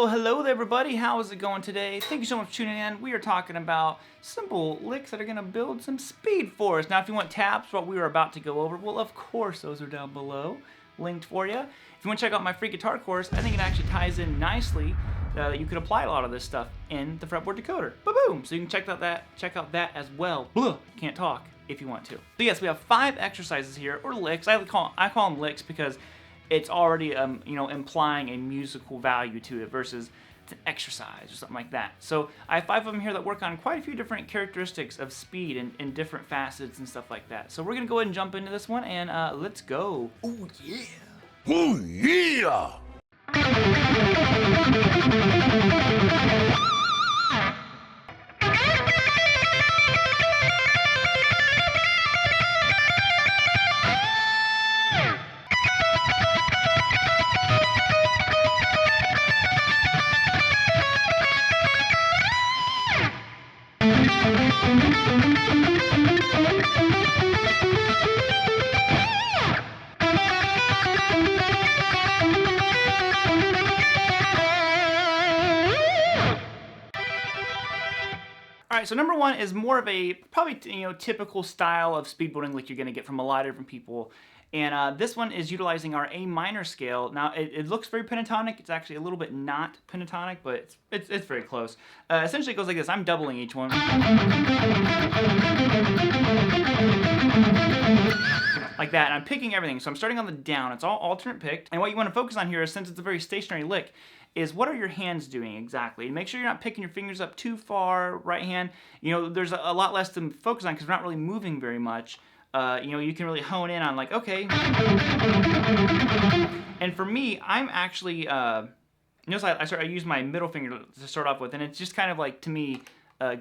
Hello there everybody, how's it going today? Thank you so much for tuning in. We are talking about simple licks that are going to build some speed for us. Now if you want tabs, what we were about to go over, well of course those are down below, linked for you. If you want to check out my free guitar course, I think it actually ties in nicely that you could apply a lot of this stuff in the fretboard decoder. Ba-boom! So you can check out that as well. Blah, can't talk if you want to. So yes, we have 5 exercises here, or licks. I call them licks because it's already implying a musical value to it versus it's an exercise or something like that. So I have 5 of them here that work on quite a few different characteristics of speed and different facets and stuff like that. So we're gonna go ahead and jump into this one and let's go. Oh yeah! Oh yeah! Alright, so number 1 is more of a probably typical style of speed building lick you're going to get from a lot of different people. And this one is utilizing our A minor scale. Now it looks very pentatonic. It's actually a little bit not pentatonic, but it's very close. Essentially it goes like this. I'm doubling each one. Like that, and I'm picking everything. So I'm starting on the down. It's all alternate picked. And what you want to focus on here is, since it's a very stationary lick, is what are your hands doing exactly? And make sure you're not picking your fingers up too far, right hand. There's a lot less to focus on because we're not really moving very much. You can really hone in on like, okay. And for me, I'm actually, notice I use my middle finger to start off with, and it's just kind of like, to me,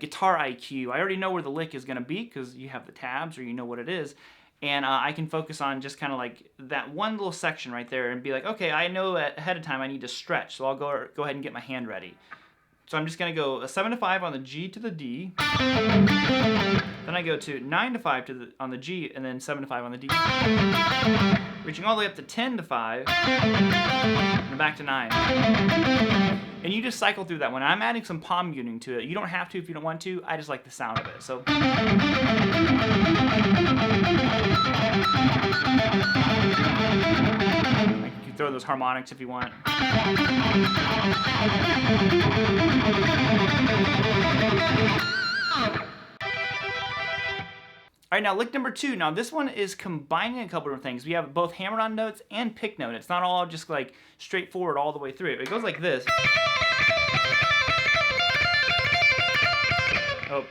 guitar IQ. I already know where the lick is gonna be because you have the tabs or you know what it is. And I can focus on just kind of like that one little section right there and be like, okay, I know ahead of time I need to stretch, so I'll go ahead and get my hand ready. So I'm just going to go a 7 to 5 on the G to the D. Then I go to 9 to 5 on the G, and then 7 to 5 on the D. Reaching all the way up to 10 to 5, and back to 9. And you just cycle through that one. I'm adding some palm muting to it. You don't have to if you don't want to. I just like the sound of it. So. You can throw those harmonics if you want. Alright, now lick number 2. Now this one is combining a couple of things. We have both hammered on notes and pick note. It's not all just like straightforward all the way through it. It goes like this. Oh.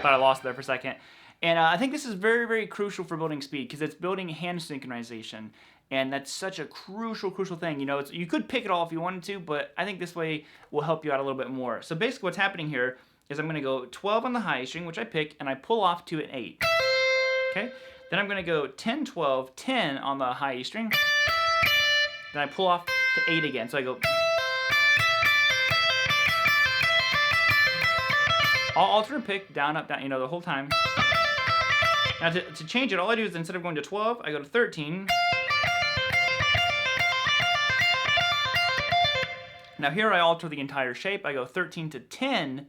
Thought I lost it there for a second. And I think this is very, very crucial for building speed because it's building hand synchronization. And that's such a crucial thing. You could pick it all if you wanted to, but I think this way will help you out a little bit more. So basically what's happening here is I'm going to go 12 on the high string, which I pick, and I pull off to an 8. Okay? Then I'm going to go 10, 12, 10 on the high E string. Then I pull off to 8 again. So I go... all alternate pick, down, up, down, the whole time. Now to change it, all I do is instead of going to 12, I go to 13. Now here I alter the entire shape. I go 13 to 10,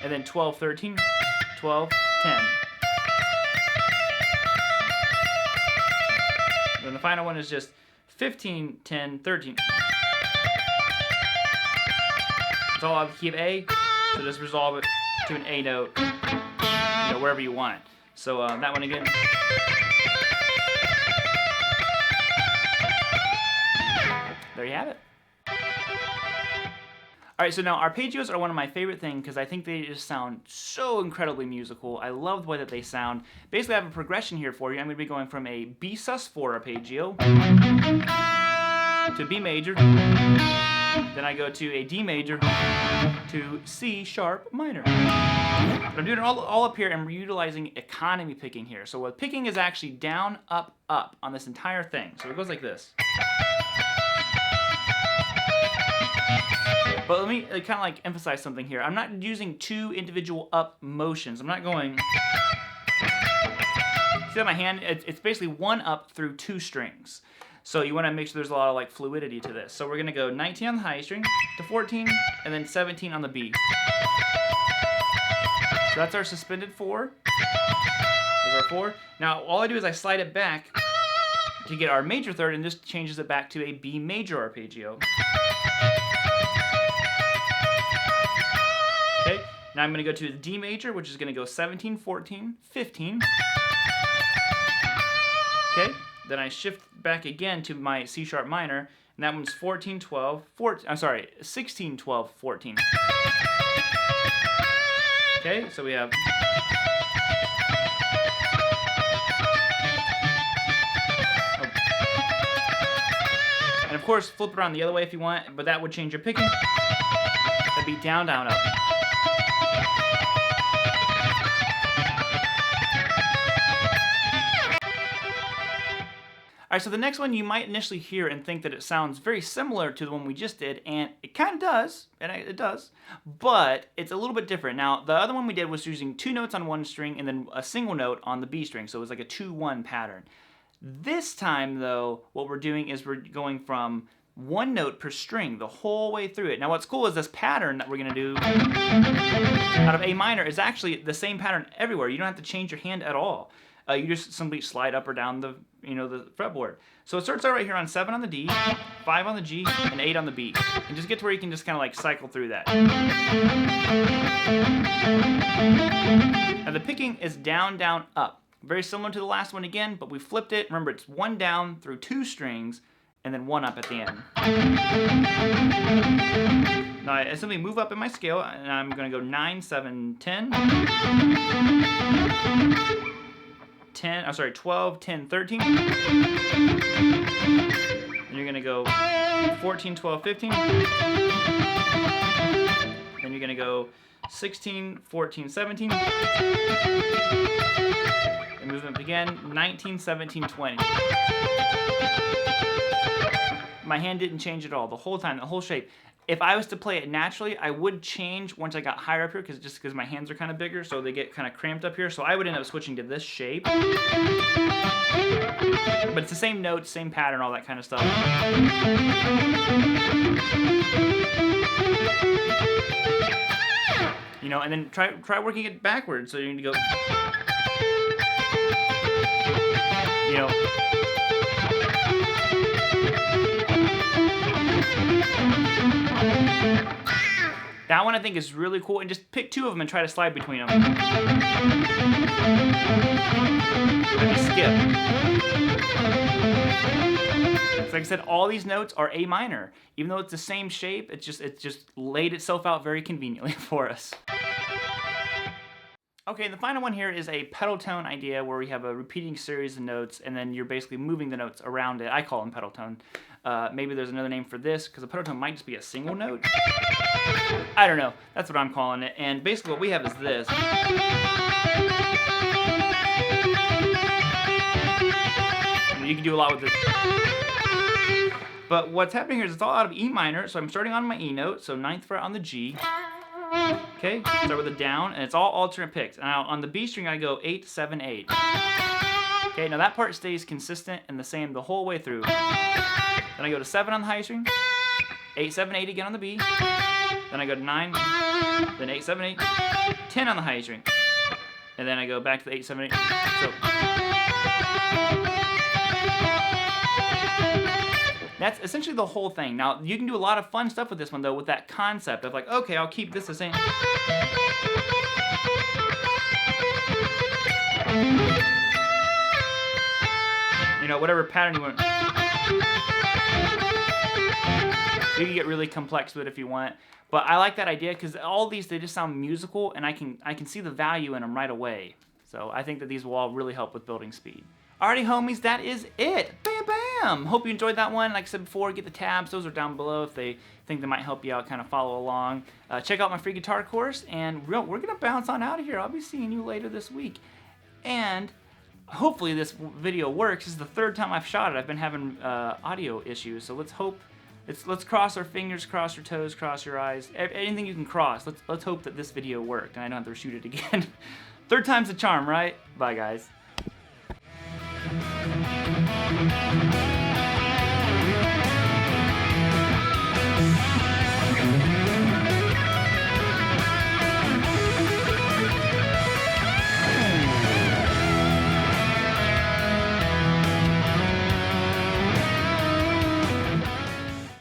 and then 12, 13, 12, 10. And then the final one is just 15, 10, 13. So I'll keep A, so just resolve it to an A note, wherever you want. So that one again. There you have it. Alright, so now arpeggios are one of my favorite things because I think they just sound so incredibly musical. I love the way that they sound. Basically, I have a progression here for you. I'm going to be going from a B sus4 arpeggio to B major. Then I go to a D major to C sharp minor. But I'm doing it all up here and we're utilizing economy picking here. So what picking is actually down, up, up on this entire thing. So it goes like this. But let me kind of like emphasize something here. I'm not using 2 individual up motions. I'm not going... See that my hand, it's basically 1 up through 2 strings. So you want to make sure there's a lot of like fluidity to this. So we're gonna go 19 on the high string to 14, and then 17 on the B. So that's our suspended 4. There's our 4. Now all I do is I slide it back to get our major third, and this changes it back to a B major arpeggio. Okay, now I'm going to go to the D major, which is going to go 17, 14, 15. Okay, then I shift back again to my C sharp minor, and that one's 14, 12, 14, I'm sorry, 16, 12, 14. Okay, so we have... And of course, flip it around the other way if you want, but that would change your picking. That'd be down, down, up. Alright, so the next one you might initially hear and think that it sounds very similar to the one we just did, and it kind of does, and it does, but it's a little bit different. Now, the other one we did was using 2 notes on one string and then a single note on the B string, so it was like a 2-1 pattern. This time, though, what we're doing is we're going from 1 note per string the whole way through it. Now, what's cool is this pattern that we're going to do out of A minor is actually the same pattern everywhere. You don't have to change your hand at all. You just simply slide up or down the, the fretboard. So it starts out right here on 7 on the D, 5 on the G, and 8 on the B. And just get to where you can just kind of like cycle through that. Now the picking is down, down, up. Very similar to the last one again, but we flipped it. Remember, it's 1 down through 2 strings, and then 1 up at the end. Now I simply move up in my scale, and I'm going to go 9, 7, 10. 12, 10, 13. And you're going to go 14, 12, 15. Then you're going to go 16, 14, 17. And movement again, 19, 17, 20. My hand didn't change at all the whole time, the whole shape. If I was to play it naturally, I would change once I got higher up here, because my hands are kind of bigger, so they get kind of cramped up here. So I would end up switching to this shape. But it's the same notes, same pattern, all that kind of stuff. And then try working it backwards. So you need to go. That one I think is really cool, and just pick 2 of them and try to slide between them. Maybe skip. So like I said, all these notes are A minor. Even though it's the same shape, it's just laid itself out very conveniently for us. Okay, the final one here is a pedal tone idea where we have a repeating series of notes, and then you're basically moving the notes around it. I call them pedal tone. Maybe there's another name for this, because a pedal tone might just be a single note. I don't know. That's what I'm calling it. And basically what we have is this. And you can do a lot with this. But what's happening here is it's all out of E minor, so I'm starting on my E note, so 9th fret on the G. Okay, start with a down, and it's all alternate picks. Now on the B string I go 8, 7, 8. Okay, now that part stays consistent and the same the whole way through. Then I go to 7 on the high string, 8, 7, 8 again on the B. Then I go to 9, then 8, 7, 8, 10 on the high string. And then I go back to the 8, 7, 8. So that's essentially the whole thing. Now, you can do a lot of fun stuff with this one, though, with that concept of like, okay, I'll keep this the same. Whatever pattern you want. You can get really complex with it if you want. But I like that idea because all these, they just sound musical, and I can see the value in them right away. So I think that these will all really help with building speed. Alrighty, homies, that is it. Bam, bam. Hope you enjoyed that one. Like I said before, get the tabs. Those are down below if they think they might help you out, kind of follow along. Check out my free guitar course, and we're going to bounce on out of here. I'll be seeing you later this week. And hopefully this video works. This is the 3rd time I've shot it. I've been having audio issues, so let's hope. Let's cross our fingers, cross your toes, cross your eyes. Anything you can cross. Let's hope that this video worked, and I don't have to shoot it again. 3rd time's a charm, right? Bye, guys.